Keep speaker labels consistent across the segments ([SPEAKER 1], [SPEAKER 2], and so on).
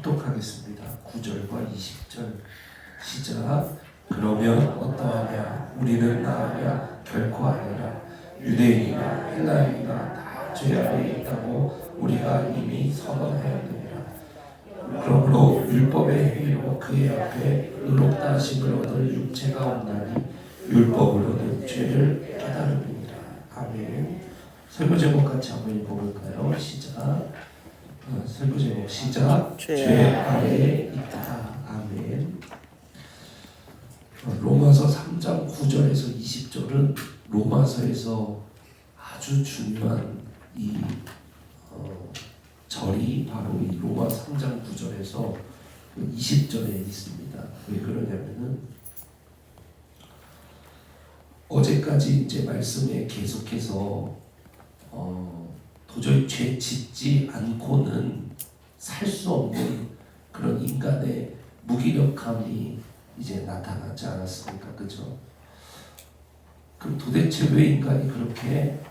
[SPEAKER 1] 합독하겠습니다. 9절과 20절 시작. 그러면 어떠하냐? 우리는 나으냐? 결코 아니라. 유대인이나 헬라인이나 다 죄 아래에 있다고 우리가 이미 선언하였느니라. 그러므로 율법의 행위로 그의 앞에 의롭다 하심을 얻을 육체가 없나니 율법으로는 죄를 깨달음이니라. 아멘. 설교 제목 같이 한번 읽어볼까요? 시작. 설교 제목 시작. 죄 아래에 있다. 아멘. 로마서 3장 9절에서 20절은 로마서에서 아주 중요한 이 절이 바로 이 로마 3장 9절에서 20절에 있습니다. 왜 그러냐면은 어제까지 이제 말씀에 계속해서 도저히 죄 짓지 않고는 살 수 없는 그런 인간의 무기력함이 이제 나타나지 않았습니까? 그죠? 그럼 도대체 왜 인간이 그렇게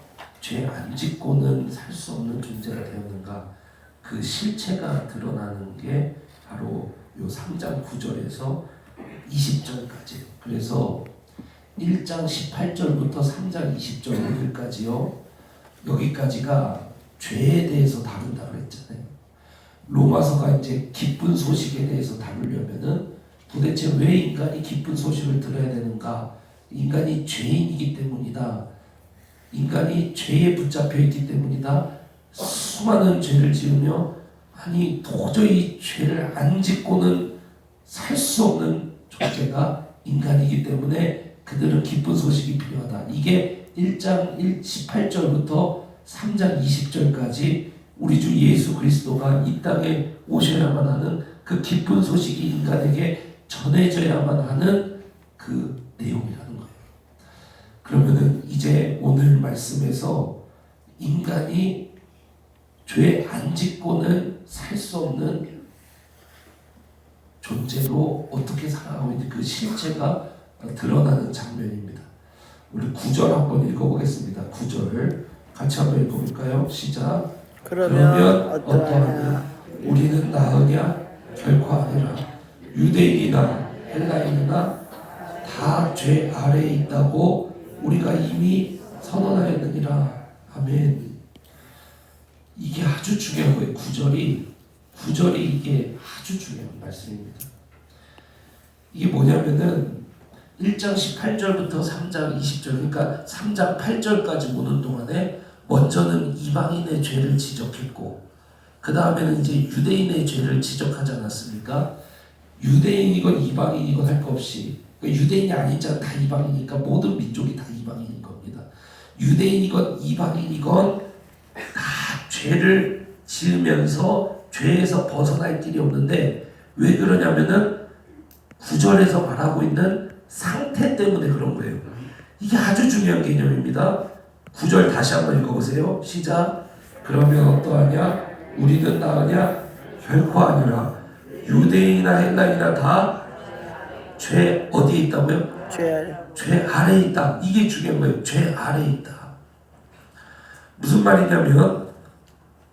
[SPEAKER 1] 죄 안 짓고는 살 수 없는 존재가 되었는가? 그 실체가 드러나는 게 바로 요 3장 9절에서 20절까지. 그래서 1장 18절부터 3장 20절 5절까지요. 여기까지가 죄에 대해서 다룬다고 했잖아요. 로마서가 이제 기쁜 소식에 대해서 다루려면은 도대체 왜 인간이 기쁜 소식을 들어야 되는가? 인간이 죄인이기 때문이다. 인간이 죄에 붙잡혀 있기 때문이다. 수많은 죄를 지으며 아니 도저히 죄를 안 짓고는 살 수 없는 존재가 인간이기 때문에 그들은 기쁜 소식이 필요하다. 이게 1장 18절부터 3장 20절까지 우리 주 예수 그리스도가 이 땅에 오셔야만 하는 그 기쁜 소식이 인간에게 전해져야만 하는 그 내용이라는 거예요. 그러면은 이제 오늘 말씀에서 인간이 죄 안 짓고는 살 수 없는 존재로 어떻게 살아가고 있는지 그 실체가 드러나는 장면입니다. 우리 9절 한번 읽어보겠습니다. 9절 같이 한번 읽어볼까요? 시작. 그러면 어떠하냐? 우리는 나으냐? 결코 아니라. 유대인이나 헬라인이나 다 죄 아래에 있다고 우리가 이미 선언하였느니라. 아멘. 이게 아주 중요한 거예요. 9절이 이게 아주 중요한 말씀입니다. 이게 뭐냐면은 1장 18절부터 3장 20절, 그러니까 3장 8절까지 오는 동안에 먼저는 이방인의 죄를 지적했고 그 다음에는 이제 유대인의 죄를 지적하지 않았습니까? 유대인이건 이방인이건 할 것 없이, 그러니까 유대인이 아닌 자는 다 이방인이니까 모든 민족이 다 이방인인 겁니다. 유대인이건 이방인이건 다 죄를 지으면서 죄에서 벗어날 길이 없는데 왜 그러냐면은 9절에서 말하고 있는 상태 때문에 그런 거예요. 이게 아주 중요한 개념입니다. 9절 다시 한번 읽어보세요. 시작. 그러면 어떠하냐? 우리는 나으냐? 결코 아니라. 유대인이나 헬라인이나 다 죄 어디에 있다고요? 죄 아래에 있다. 이게 중요한 거예요. 죄 아래에 있다. 무슨 말이냐면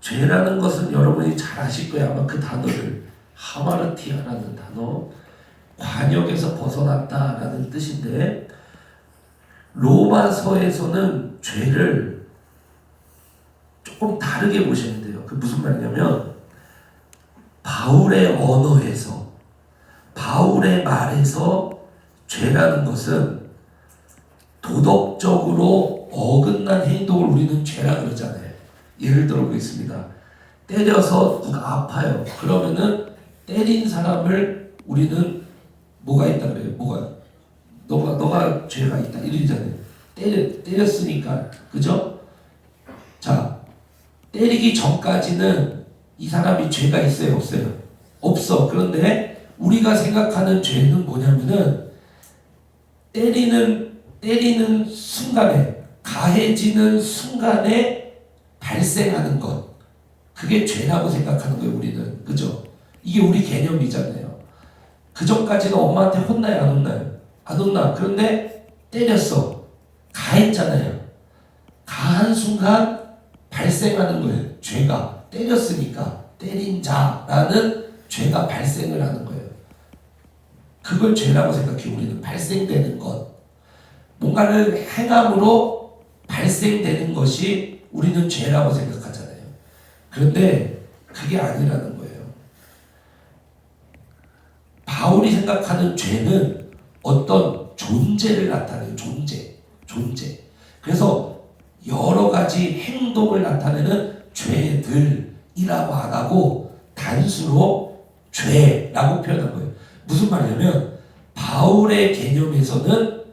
[SPEAKER 1] 죄라는 것은 여러분이 잘 아실 거예요. 아마 그 단어를 하마르티아라는 단어, 관역에서 벗어났다라는 뜻인데 로마서에서는 죄를 조금 다르게 보셔야 돼요. 그 무슨 말이냐면 바울의 언어에서, 바울의 말에서 죄라는 것은 도덕적으로 어긋난 행동을 우리는 죄라 그러잖아요. 예를 들어 보겠습니다. 때려서 누가 아파요. 그러면은 때린 사람을 우리는 뭐가 있다 그래요? 너가 죄가 있다 이러잖아요. 때렸으니까, 그죠? 자, 때리기 전까지는 이 사람이 죄가 있어요, 없어요? 없어. 그런데 우리가 생각하는 죄는 뭐냐면은 때리는 순간에, 가해지는 순간에 발생하는 것, 그게 죄라고 생각하는 거예요. 우리는, 그죠? 이게 우리 개념이잖아요. 그 전까지는 엄마한테 혼나요, 안 혼나요? 안 혼나. 그런데 때렸어, 가했잖아요. 가한 순간 발생하는 거예요. 죄가 때렸으니까 때린 자라는 죄가 발생을 하는 거예요. 그걸 죄라고 생각해. 우리는 발생되는 것, 뭔가를 행함으로 발생되는 것이 우리는 죄라고 생각하잖아요. 그런데 그게 아니라는 거예요. 바울이 생각하는 죄는 어떤 존재를 나타내요. 존재. 그래서 여러 가지 행동을 나타내는 죄들이라고 안 하고 단수로 죄라고 표현한 거예요. 무슨 말이냐면 바울의 개념에서는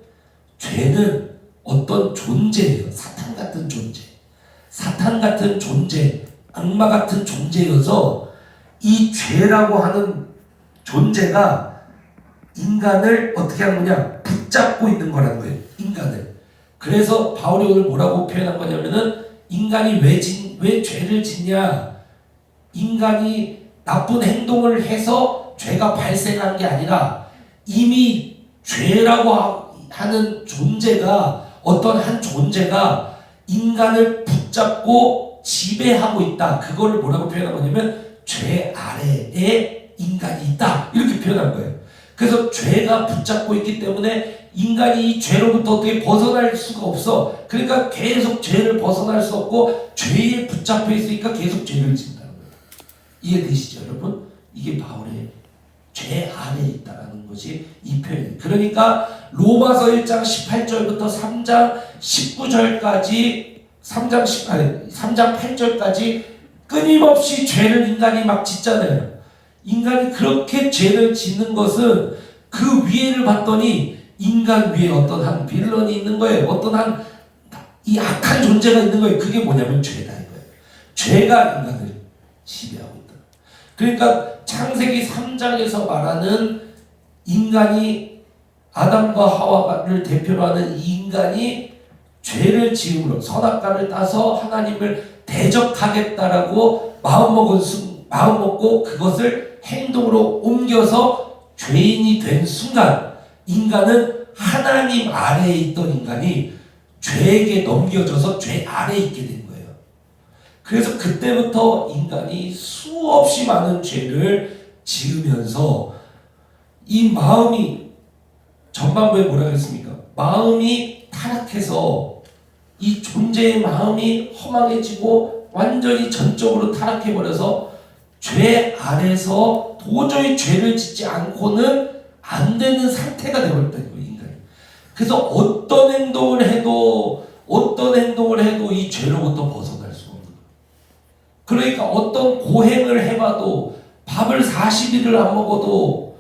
[SPEAKER 1] 죄는 어떤 존재예요. 사탄 같은 존재, 악마 같은 존재여서 이 죄라고 하는 존재가 인간을 어떻게 하는 거냐? 붙잡고 있는 거라는 거예요. 인간을. 그래서 바울이 오늘 뭐라고 표현한 거냐면은 인간이 왜 죄를 짓냐? 인간이 나쁜 행동을 해서 죄가 발생한 게 아니라 이미 죄라고 하는 존재가, 어떤 한 존재가 인간을 붙잡고 지배하고 있다. 그거를 뭐라고 표현한 거냐면 죄 아래에 인간이 있다. 이렇게 표현한 거예요. 그래서 죄가 붙잡고 있기 때문에 인간이 이 죄로부터 어떻게 벗어날 수가 없어. 그러니까 계속 죄를 벗어날 수 없고 죄에 붙잡혀 있으니까 계속 죄를 짓는다는 거예요. 이해되시죠, 여러분? 이게 바울의 죄 안에 있다는 것이 이 표현이에요. 그러니까 로마서 1장 18절부터 3장 19절까지 3장 8절까지 끊임없이 죄를 인간이 막 짓잖아요. 인간이 그렇게 죄를 짓는 것은 그 위에를 봤더니 인간 위에 어떤 한 빌런이 있는 거예요. 어떤 한 이 악한 존재가 있는 거예요. 그게 뭐냐면 죄다 이거예요. 죄가 인간을 지배하고 있다. 그러니까 창세기 3장에서 말하는 인간이, 아담과 하와를 대표로 하는 이 인간이 죄를 지음으로 선악과를 따서 하나님을 대적하겠다라고 마음 먹고 그것을 행동으로 옮겨서 죄인이 된 순간 인간은 하나님 아래에 있던 인간이 죄에게 넘겨져서 죄 아래에 있게 된 거예요. 그래서 그때부터 인간이 수없이 많은 죄를 지으면서 이 마음이, 전반부에 뭐라 그랬습니까? 마음이 타락해서 이 존재의 마음이 허망해지고 완전히 전적으로 타락해버려서 죄 아래서 도저히 죄를 짓지 않고는 안 되는 상태가 되어버렸다는 거예요, 인간이. 그래서 어떤 행동을 해도 이 죄로부터 벗어날 수가 없는 거예요. 그러니까 어떤 고행을 해봐도, 밥을 40일을 안 먹어도,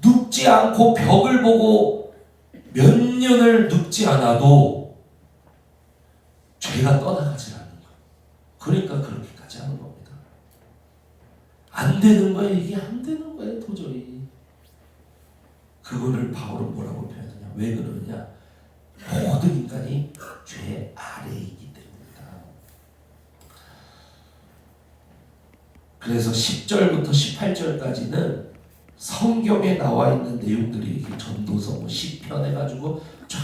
[SPEAKER 1] 눕지 않고 벽을 보고 몇 년을 눕지 않아도 죄가 떠나가지 않는 거예요. 그러니까 그렇게까지 하는 겁니다. 안 되는 거예요. 이게 안 되는 거예요. 도저히. 그거를 바울은 뭐라고 표현하냐? 왜 그러느냐? 모든 인간이 죄 아래에 있기 때문이다. 그래서 10절부터 18절까지는 성경에 나와 있는 내용들이 전도서, 시편 해가지고 쫙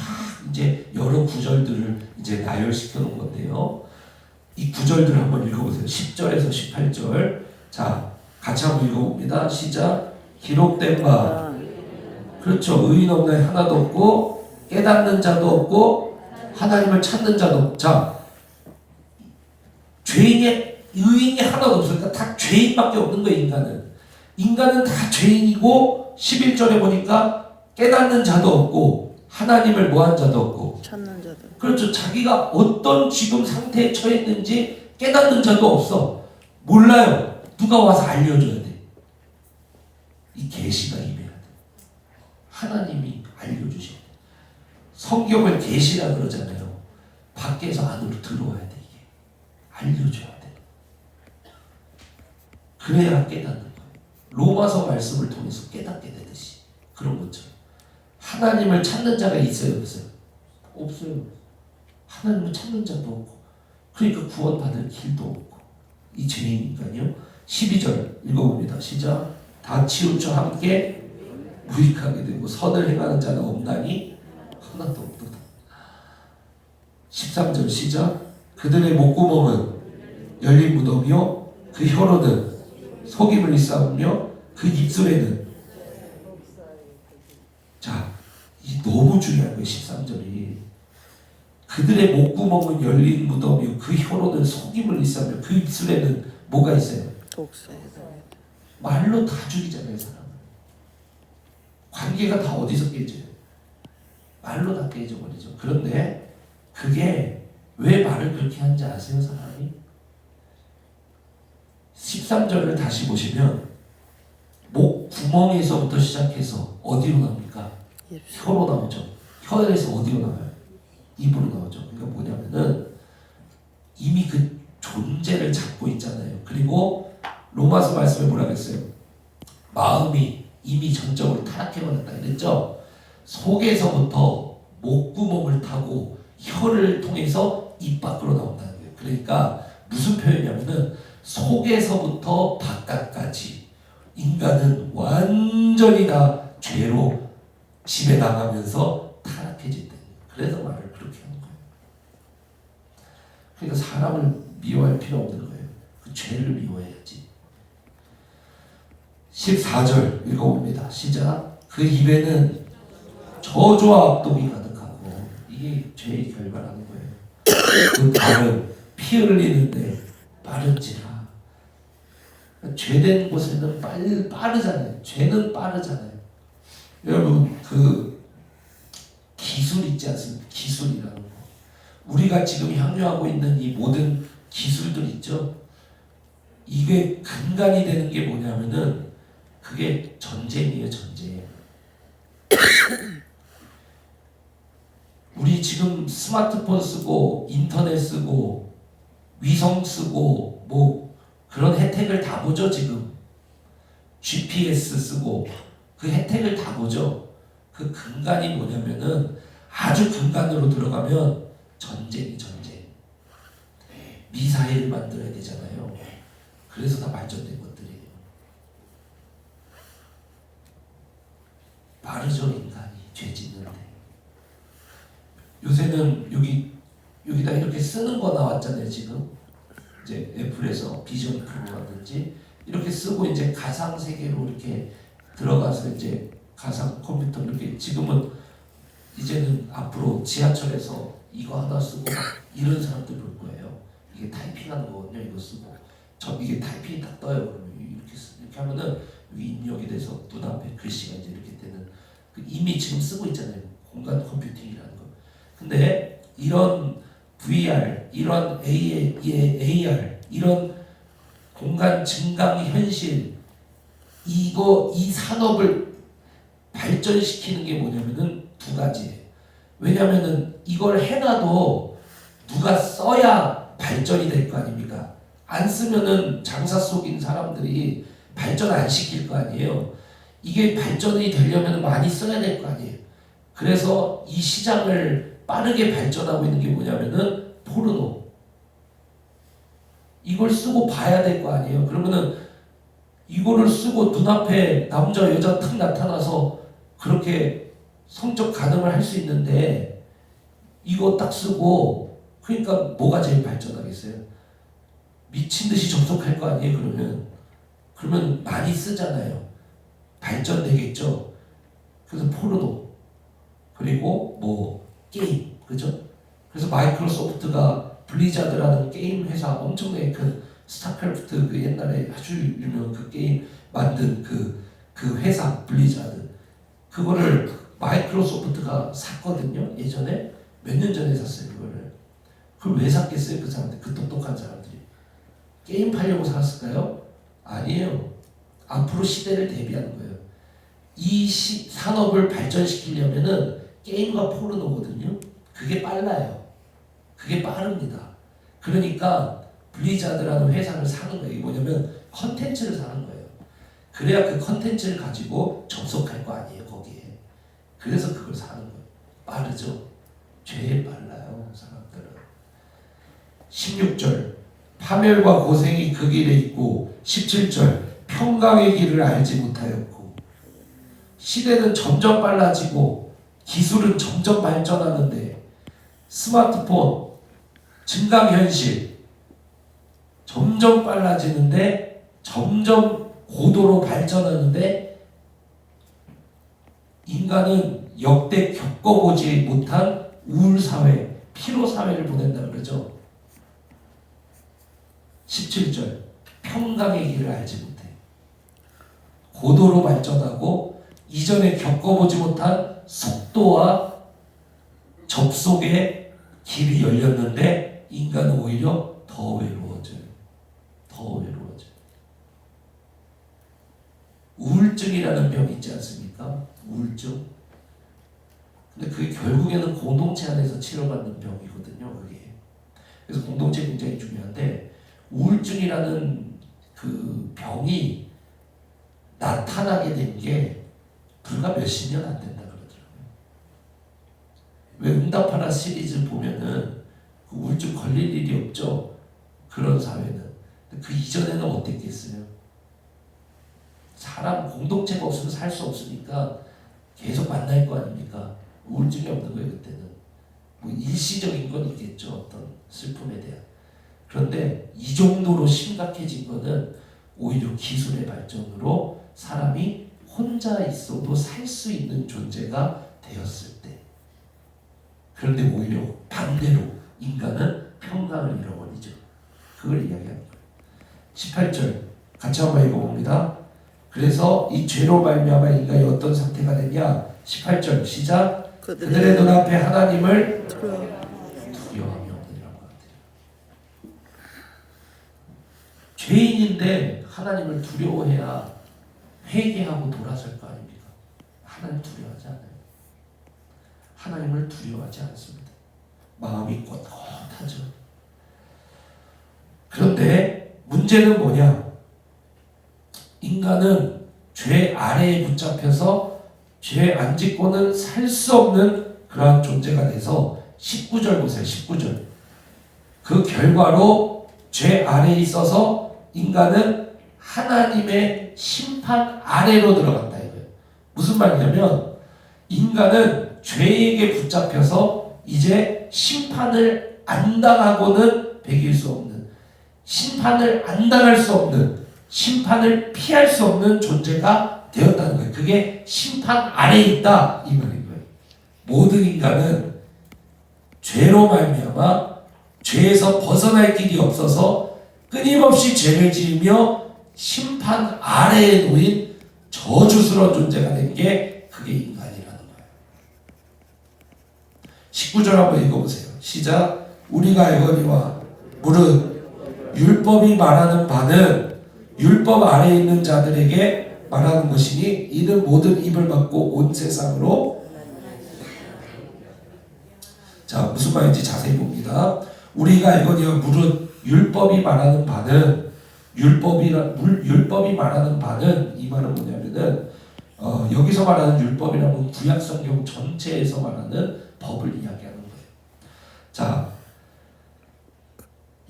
[SPEAKER 1] 이제 여러 구절들을 이제 나열시켜 놓은 건데요. 이 구절들을 한번 읽어보세요. 10절에서 18절. 자, 같이 한번 읽어봅니다. 시작. 기록된 바, 그렇죠. 의인 없나니 하나도 없고 깨닫는 자도 없고 하나님을 찾는 자도 없고. 자, 의인이 하나도 없으니까 다 죄인밖에 없는 거예요. 인간은 다 죄인이고 11절에 보니까 깨닫는 자도 없고 하나님을 뭐한 자도 없고
[SPEAKER 2] 찾는 자도.
[SPEAKER 1] 그렇죠. 자기가 어떤 지금 상태에 처해 있는지 깨닫는 자도 없어. 몰라요. 누가 와서 알려줘야 돼. 이 계시가 임해야 돼. 하나님이 알려주셔야 돼. 성경을 계시라 그러잖아요. 밖에서 안으로 들어와야 돼. 이게 알려줘야 돼. 그래야 깨닫는 거예요. 로마서 말씀을 통해서 깨닫게 되듯이 그런 것처럼 하나님을 찾는 자가 있어요, 없어요? 없어요. 하나님을 찾는 자도 없고, 그러니까 구원받을 길도 없고, 이 죄인이니까요. 12절 읽어봅니다. 시작. 다 치우쳐 함께 무익하게 되고 선을 행하는 자는 없나니 하나도 없도다. 13절 시작. 그들의 목구멍은 열린 무덤이요 그 혀로는 속임을 일삼으며 그 입술에는 자, 이 너무 중요한 거예요. 13절이 그들의 목구멍은 열린 무덤이요 그 혀로는 속임을 일삼으며 그 입술에는 뭐가 있어요?
[SPEAKER 2] 독소.
[SPEAKER 1] 말로 다 죽이잖아요. 사람을. 관계가 다 어디서 깨져요? 말로 다 깨져버리죠. 그런데 그게 왜 말을 그렇게 하는지 아세요? 사람이 13절을 다시 보시면 목 구멍에서부터 시작해서 어디로 나옵니까? 혀로 나오죠. 혀에서 어디로 나와요? 입으로 나오죠. 그러니까 뭐냐면은 이미 그 존재를 잡고 있잖아요. 그리고 로마서 말씀에 뭐라고 했어요? 마음이 이미 전적으로 타락해버렸다 이랬죠. 속에서부터 목구멍을 타고 혀를 통해서 입 밖으로 나온다는 거예요. 그러니까 무슨 표현이냐면은 속에서부터 바깥까지 인간은 완전히 다 죄로 지배당하면서 타락해진다. 그래서 말을 그렇게 하는 거예요. 그러니까 사람을 미워할 필요 없는 거예요. 그 죄를 미워해야지. 14절 읽어봅니다. 시작. 그 입에는 저주와 악독이 가득하고 이게 죄의 결과라는 거예요. 그 발은 피 흘리는데 빠른지라. 죄된 곳에는 빠르잖아요. 죄는 빠르잖아요. 여러분 그 기술 있지 않습니까? 기술이라는 거. 우리가 지금 향유하고 있는 이 모든 기술들 있죠. 이게 근간이 되는 게 뭐냐면은 그게 전쟁이에요. 전쟁. 우리 지금 스마트폰 쓰고 인터넷 쓰고 위성 쓰고 뭐 그런 혜택을 다 보죠. 지금 GPS 쓰고 그 혜택을 다 보죠. 그 근간이 뭐냐면은 아주 근간으로 들어가면 전쟁이 전쟁. 미사일을 만들어야 되잖아요. 그래서 다 발전된 것들이에요. 빠르죠 인간이 죄 짓는데. 요새는 여기다 이렇게 쓰는 거 나왔잖아요. 지금 이제 애플에서 비전 프로라든지 이렇게 쓰고 이제 가상 세계로 이렇게 들어가서 이제 가상 컴퓨터 이렇게 지금은 이제는 앞으로 지하철에서 이거 하나 쓰고 이런 사람들 볼 거예요. 이게 타이핑하는 거거든요. 이거 쓰고 이게 타이핑이 딱 떠요. 그러면 이렇게 하면은 여기 입력이 돼서 눈앞에 글씨가 이제 이렇게 되는 이미 지금 쓰고 있잖아요. 공간 컴퓨팅이라는 거. 근데 이런 VR, 이런 AR, 이런 공간 증강 현실 이 산업을 발전시키는 게 뭐냐면은 두 가지예요. 왜냐면은 이걸 해놔도 누가 써야 발전이 될 거 아닙니까? 안 쓰면은 장사 속인 사람들이 발전 안 시킬 거 아니에요. 이게 발전이 되려면 많이 써야 될 거 아니에요. 그래서 이 시장을 빠르게 발전하고 있는 게 뭐냐면은 포르노. 이걸 쓰고 봐야 될 거 아니에요. 그러면은 이거를 쓰고 눈앞에 남자 여자 탁 나타나서 그렇게 성적 가늠을 할 수 있는데 이거 딱 쓰고 그러니까 뭐가 제일 발전하겠어요? 미친 듯이 접속할 거 아니에요. 그러면 많이 쓰잖아요. 발전되겠죠. 그래서 포르노 그리고 뭐 게임 그죠? 그래서 마이크로소프트가 블리자드라는 게임 회사 엄청나게 큰 스타크래프트 그 옛날에 아주 유명한 그 게임 만든 그 회사 블리자드 그거를 마이크로소프트가 샀거든요. 예전에 몇 년 전에 샀어요. 그걸 왜 샀겠어요? 그 사람들 그 똑똑한 사람들이 게임 팔려고 샀을까요? 아니에요. 앞으로 시대를 대비하는 거예요. 이 산업을 발전시키려면은 게임과 포르노거든요. 그게 빨라요. 그게 빠릅니다. 그러니까 블리자드라는 회사를 사는 거예요. 이게 뭐냐면 컨텐츠를 사는 거예요. 그래야 그 컨텐츠를 가지고 접속할 거 아니에요. 거기에. 그래서 그걸 사는 거예요. 빠르죠. 제일 빨라요. 사람들은. 16절 파멸과 고생이 그 길에 있고 17절 평강의 길을 알지 못하였고. 시대는 점점 빨라지고 기술은 점점 발전하는데 스마트폰, 증강현실 점점 빨라지는데 점점 고도로 발전하는데 인간은 역대 겪어보지 못한 우울사회, 피로사회를 보낸다 그러죠. 17절 평강의 길을 알지 못해. 고도로 발전하고 이전에 겪어보지 못한 속도와 접속의 길이 열렸는데 인간은 오히려 더 외로워져요. 더 외로워져요. 우울증이라는 병이 있지 않습니까? 우울증. 근데 그게 결국에는 공동체 안에서 치료받는 병이거든요. 그게. 그래서 공동체 굉장히 중요한데 우울증이라는 그 병이 나타나게 된 게 불과 몇십 년 안 된다 그러더라고요. 왜 응답하라 시리즈 보면은 그 우울증 걸릴 일이 없죠. 그런 사회는. 근데 그 이전에는 어땠겠어요? 사람 공동체가 없으면 살 수 없으니까 계속 만날 거 아닙니까? 우울증이 없는 거예요 그때는. 뭐 일시적인 건 있겠죠. 어떤 슬픔에 대한. 그런데 이 정도로 심각해진 거는 오히려 기술의 발전으로 사람이 혼자 있어도 살 수 있는 존재가 되었을 때. 그런데 오히려 반대로 인간은 평강을 잃어버리죠. 그걸 이야기합니다. 18절 같이 한번 읽어봅니다. 그래서 이 죄로 말미암아 인간이 어떤 상태가 되냐. 18절 시작. 그들의 눈앞에 하나님을 두려워하며 얻으리라고 하더라. 죄인인데 하나님을 두려워해야 회개하고 돌아설 거 아닙니까? 하나님 두려워하지 않아요. 하나님을 두려워하지 않습니다. 마음이 꼿꼿하죠. 그런데 문제는 뭐냐? 인간은 죄 아래에 붙잡혀서 죄 안 짓고는 살 수 없는 그러한 존재가 돼서 19절 보세요. 19절. 그 결과로 죄 아래에 있어서 인간은 하나님의 심판 아래로 들어간다 이거예요. 무슨 말이냐면 인간은 죄에게 붙잡혀서 이제 심판을 안 당하고는 배길 수 없는, 심판을 안 당할 수 없는, 심판을 피할 수 없는 존재가 되었다는 거예요. 그게 심판 아래에 있다 이 말인 거예요. 모든 인간은 죄로 말미암아 죄에서 벗어날 길이 없어서 끊임없이 죄를 지으며 심판 아래에 놓인 저주스러운 존재가 된 게 그게 인간이라는 거예요. 19절 한번 읽어보세요. 시작. 우리가 알거니와 무릇 율법이 말하는 바는 율법 아래에 있는 자들에게 말하는 것이니 이는 모든 입을 막고 온 세상으로. 자, 무슨 말인지 자세히 봅니다. 우리가 알거니와 무릇 율법이 말하는 바는 율법이 말하는 바는 이 말은 뭐냐면은 여기서 말하는 율법이라는 구약 성경 전체에서 말하는 법을 이야기하는 거예요. 자,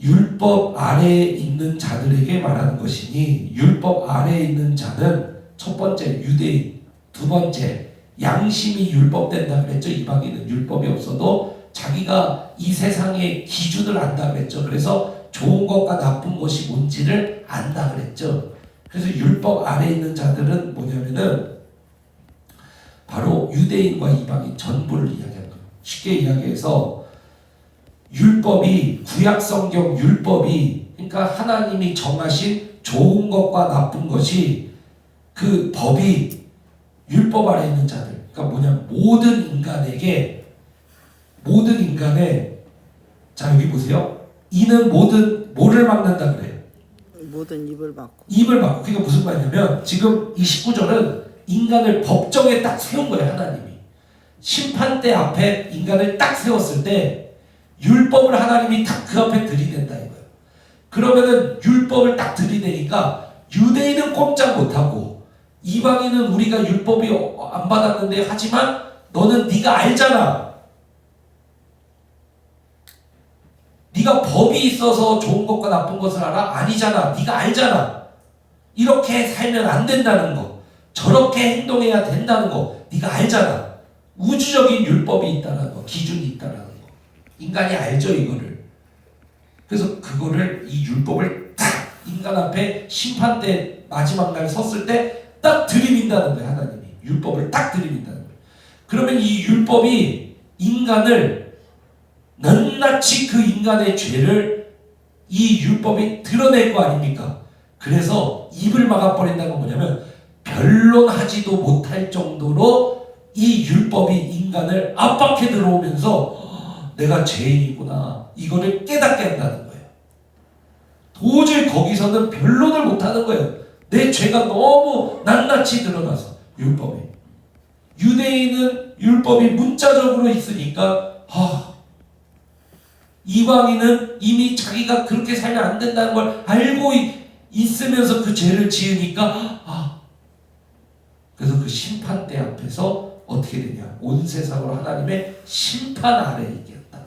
[SPEAKER 1] 율법 아래에 있는 자들에게 말하는 것이니 율법 아래에 있는 자는 첫 번째 유대인, 두 번째 양심이 율법된다 그랬죠. 이방인은 율법이 없어도 자기가 이 세상의 기준을 안다 그랬죠. 그래서 좋은 것과 나쁜 것이 뭔지를 안다 그랬죠. 그래서 율법 아래에 있는 자들은 뭐냐면은 바로 유대인과 이방인 전부를 이야기하는 거예요. 쉽게 이야기해서 율법이, 구약 성경 율법이, 그러니까 하나님이 정하신 좋은 것과 나쁜 것이, 그 법이 율법 아래에 있는 자들, 그러니까 뭐냐, 모든 인간의, 자 여기 보세요. 이는 모든 뭐를 막는다 그래요?
[SPEAKER 2] 모든 입을 막고.
[SPEAKER 1] 입을 막고. 그러니까 무슨 말이냐면 지금 이 19절은 인간을 법정에 딱 세운 거예요. 하나님이 심판대 앞에 인간을 딱 세웠을 때 율법을 하나님이 딱 그 앞에 들이댄다 이거예요. 그러면은 율법을 딱 들이대니까 유대인은 꼼짝 못하고 이방인은 우리가 율법이 안 받았는데 하지만 너는 네가 알잖아. 네가 법이 있어서 좋은 것과 나쁜 것을 알아? 아니잖아. 네가 알잖아. 이렇게 살면 안 된다는 거, 저렇게 행동해야 된다는 거 네가 알잖아. 우주적인 율법이 있다는 거, 기준이 있다는 거. 인간이 알죠 이거를. 그래서 그거를, 이 율법을 딱 인간 앞에 심판대 마지막 날 섰을 때 딱 들이민다는 거예요. 하나님이 율법을 딱 들이민다는 거예요. 그러면 이 율법이 인간을 낱낱이 그 인간의 죄를 이 율법이 드러낼 거 아닙니까? 그래서 입을 막아버린다는 건 뭐냐면 변론하지도 못할 정도로 이 율법이 인간을 압박해 들어오면서 내가 죄인이구나 이거를 깨닫게 한다는 거예요. 도저히 거기서는 변론을 못하는 거예요. 내 죄가 너무 낱낱이 드러나서 율법이. 유대인은 율법이 문자적으로 있으니까 이방인은 이미 자기가 그렇게 살면 안 된다는 걸 알고 있으면서 그 죄를 지으니까 그래서 그 심판대 앞에서 어떻게 되냐 온 세상으로 하나님의 심판 아래에 있겠다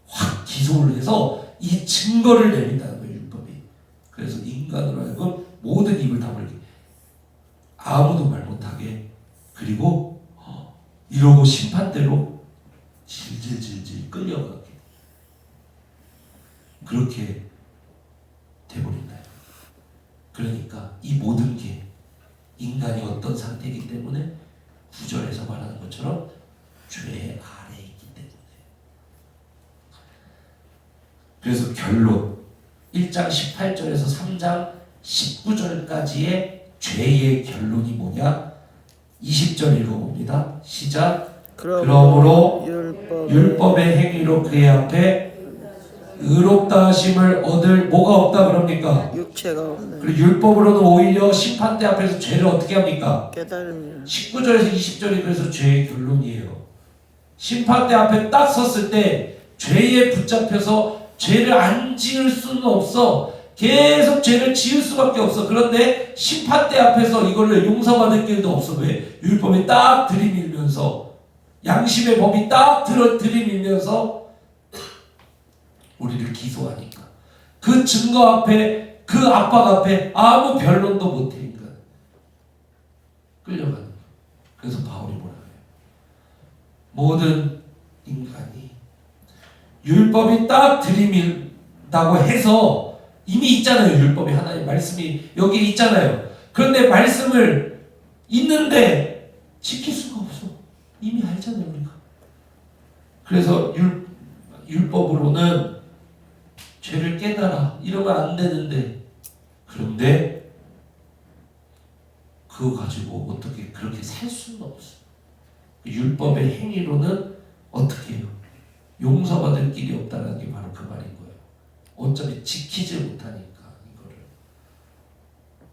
[SPEAKER 1] 확 기소를 해서 이 증거를 내린다는 거예요. 율법이. 그래서 인간으로 하여금 모든 입을 다물게 아무도 말 못하게 그리고 이러고 심판대로 질질질질 끌려가게 그렇게 돼버린다. 그러니까 이 모든 게 인간이 어떤 상태이기 때문에 구절에서 말하는 것처럼 죄 아래에 있기 때문에. 그래서 결론 1장 18절에서 3장 19절까지의 죄의 결론이 뭐냐? 20절 읽어봅니다. 시작. 그러므로 율법의 행위로 그의 앞에 의롭다 하심을 얻을 뭐가 없다 그럽니까?
[SPEAKER 2] 육체가 없는.
[SPEAKER 1] 그리고 율법으로는 오히려 심판대 앞에서 죄를 어떻게 합니까?
[SPEAKER 2] 깨달음이요.
[SPEAKER 1] 19절에서 20절이 그래서 죄의 결론이에요. 심판대 앞에 딱 섰을 때 죄에 붙잡혀서 죄를 안 지을 수는 없어. 계속 죄를 지을 수밖에 없어. 그런데 심판대 앞에서 이걸로 용서받을 길도 없어. 왜? 율법이 딱 들이밀면서 양심의 법이 딱 들이밀면서 우리를 기소하니까 그 증거 앞에 그 압박 앞에 아무 변론도 못해 인간 끌려가는 거예요. 그래서 바울이 뭐라 그래요? 모든 인간이 율법이 딱 들이밀다고 해서 이미 있잖아요. 율법이 하나님 말씀이 여기에 있잖아요. 그런데 말씀을 있는데 지킬 수가 없어. 이미 알잖아요 우리가. 그래서 율법으로는 죄를 깨달아 이러면 안 되는데 그런데 그거 가지고 어떻게 그렇게 살 수는 없어. 율법의 행위로는 어떻게 해요? 용서받을 길이 없다는 게 바로 그 말인 거예요. 어차피 지키지 못하니까 이거를.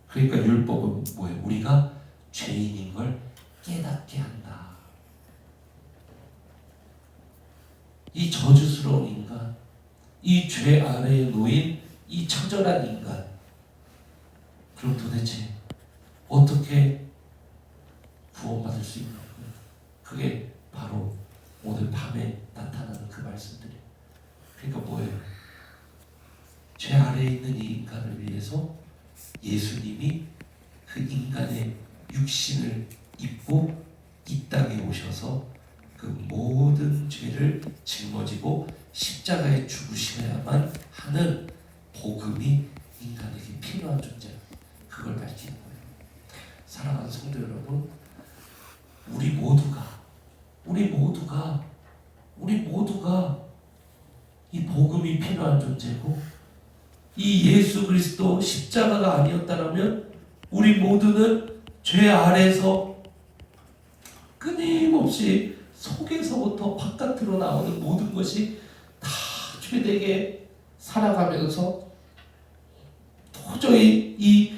[SPEAKER 1] 그러니까 율법은 뭐예요? 우리가 죄인인 걸 깨닫게 한다. 이 저주스러운 인간, 이 죄 아래에 놓인 이 처절한 인간, 그럼 도대체 어떻게 구원받을 수 있는 거예요? 그게 바로 오늘 밤에 나타나는 그 말씀들이에요. 그러니까 뭐예요? 죄 아래에 있는 이 인간을 위해서 예수님이 그 인간의 육신을 입고 이 땅에 오셔서 그 모든 죄를 짊어지고 십자가에 죽으셔야만 하는 복음이 인간에게 필요한 존재다. 그걸 밝히는 거예요. 사랑하는 성도 여러분, 우리 모두가 이 복음이 필요한 존재고 이 예수 그리스도 십자가가 아니었다면 우리 모두는 죄 아래서 끊임없이 속에서부터 바깥으로 나오는 모든 것이 다 죄되게 살아가면서 도저히 이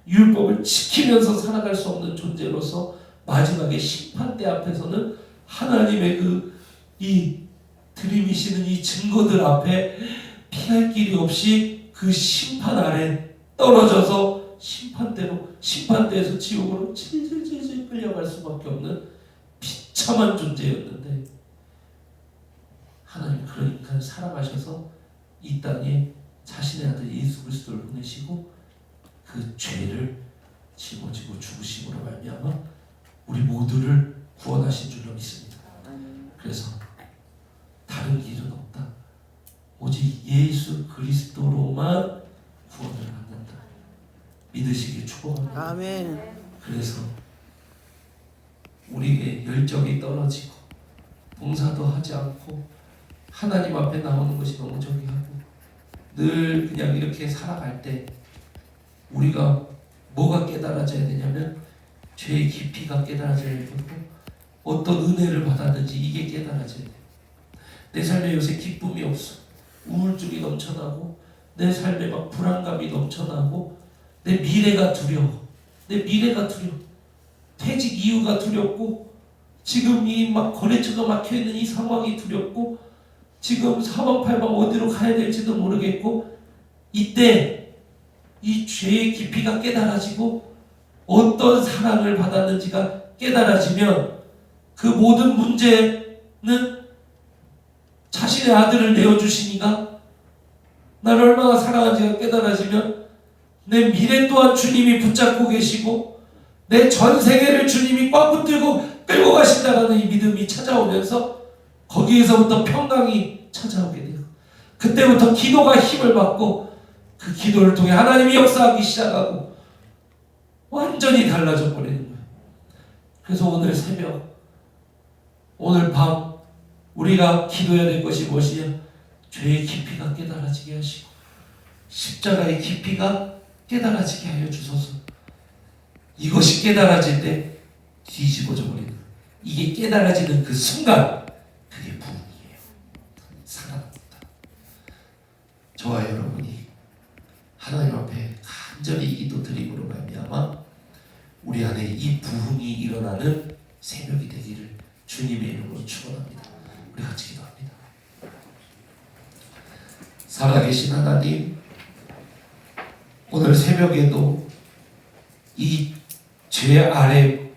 [SPEAKER 1] 율법을 지키면서 살아갈 수 없는 존재로서 마지막에 심판대 앞에서는 하나님의 이 들이미시는 이 증거들 앞에 피할 길이 없이 그 심판 아래 떨어져서 심판대에서 지옥으로 질질질질 끌려갈 수밖에 없는 비참한 존재였는데 하나님 그런 인간을 사랑하셔서 이 땅에 자신의 아들 예수 그리스도를 보내시고 그 죄를 짊어지고 죽으심으로 말미암아 우리 모두를 구원하신 줄로 믿습니다. 그래서 다른 길은 없다. 오직 예수 그리스도로만 구원을 받는 믿으시기 축복합니다.
[SPEAKER 2] 아멘.
[SPEAKER 1] 그래서 우리의 열정이 떨어지고 봉사도 하지 않고 하나님 앞에 나오는 것이 너무 저기하고 늘 그냥 이렇게 살아갈 때 우리가 뭐가 깨달아져야 되냐면 죄의 깊이가 깨달아져야 되고 어떤 은혜를 받았는지 이게 깨달아져야 돼. 내 삶에 요새 기쁨이 없어. 우울증이 넘쳐나고 내 삶에 막 불안감이 넘쳐나고 내 미래가 두려워. 내 미래가 두려워. 퇴직 이유가 두렵고 지금 이 막 거래처가 막혀있는 이 상황이 두렵고 지금 사방팔방 어디로 가야 될지도 모르겠고 이때 이 죄의 깊이가 깨달아지고 어떤 사랑을 받았는지가 깨달아지면 그 모든 문제는 자신의 아들을 내어주시니까 나를 얼마나 사랑하는지가 깨달아지면 내 미래 또한 주님이 붙잡고 계시고 내 전 세계를 주님이 꽉 붙들고 끌고 가신다는 이 믿음이 찾아오면서 거기에서부터 평강이 찾아오게 돼요. 그때부터 기도가 힘을 받고 그 기도를 통해 하나님이 역사하기 시작하고 완전히 달라져 버리는 거예요. 그래서 오늘 새벽, 오늘 밤 우리가 기도해야 될 것이 무엇이냐? 죄의 깊이가 깨달아지게 하시고 십자가의 깊이가 깨달아지게 하여 주소서. 이것이 깨달아질 때 뒤집어져 버리는 거예요. 이게 깨달아지는 그 순간 그게 부흥이에요. 사랑합니다. 저와 여러분이 하나님 앞에 간절히 기도 드림으로 말미암아 우리 안에 이 부흥이 일어나는 새벽이 되기를 주님의 이름으로 축원합니다. 우리 같이 기도합니다. 살아계신 하나님, 오늘 새벽에도 이 죄 아래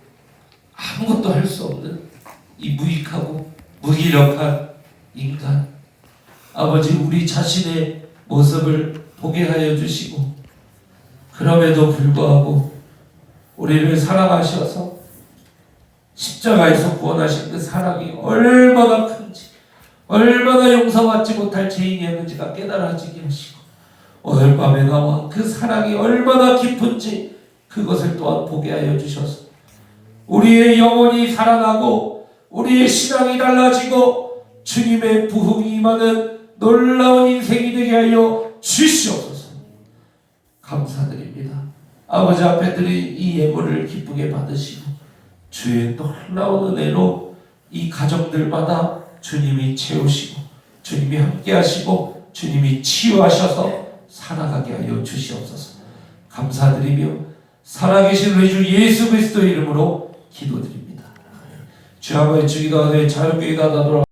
[SPEAKER 1] 아무것도 할 수 없는 이 무익하고 무기력한 인간 아버지, 우리 자신의 모습을 보게 하여 주시고 그럼에도 불구하고 우리를 사랑하셔서 십자가에서 구원하신 그 사랑이 얼마나 큰지, 얼마나 용서받지 못할 죄인이었는지가 깨달아지게 하시고 오늘 밤에 나와 그 사랑이 얼마나 깊은지 그것을 또한 보게 하여 주셔서 우리의 영혼이 살아나고 우리의 신앙이 달라지고 주님의 부흥이 임하는 놀라운 인생이 되게 하여 주시옵소서. 감사드립니다. 아버지 앞에 드린 이 예물을 기쁘게 받으시고 주의 놀라운 은혜로 이 가정들마다 주님이 채우시고 주님이 함께 하시고 주님이 치유하셔서 살아가게 하여 주시옵소서. 감사드리며 살아계신 우리 주 예수 그리스도의 이름으로 기도드립니다. 주 아버지, 주기도 하되 자유교회가 나더라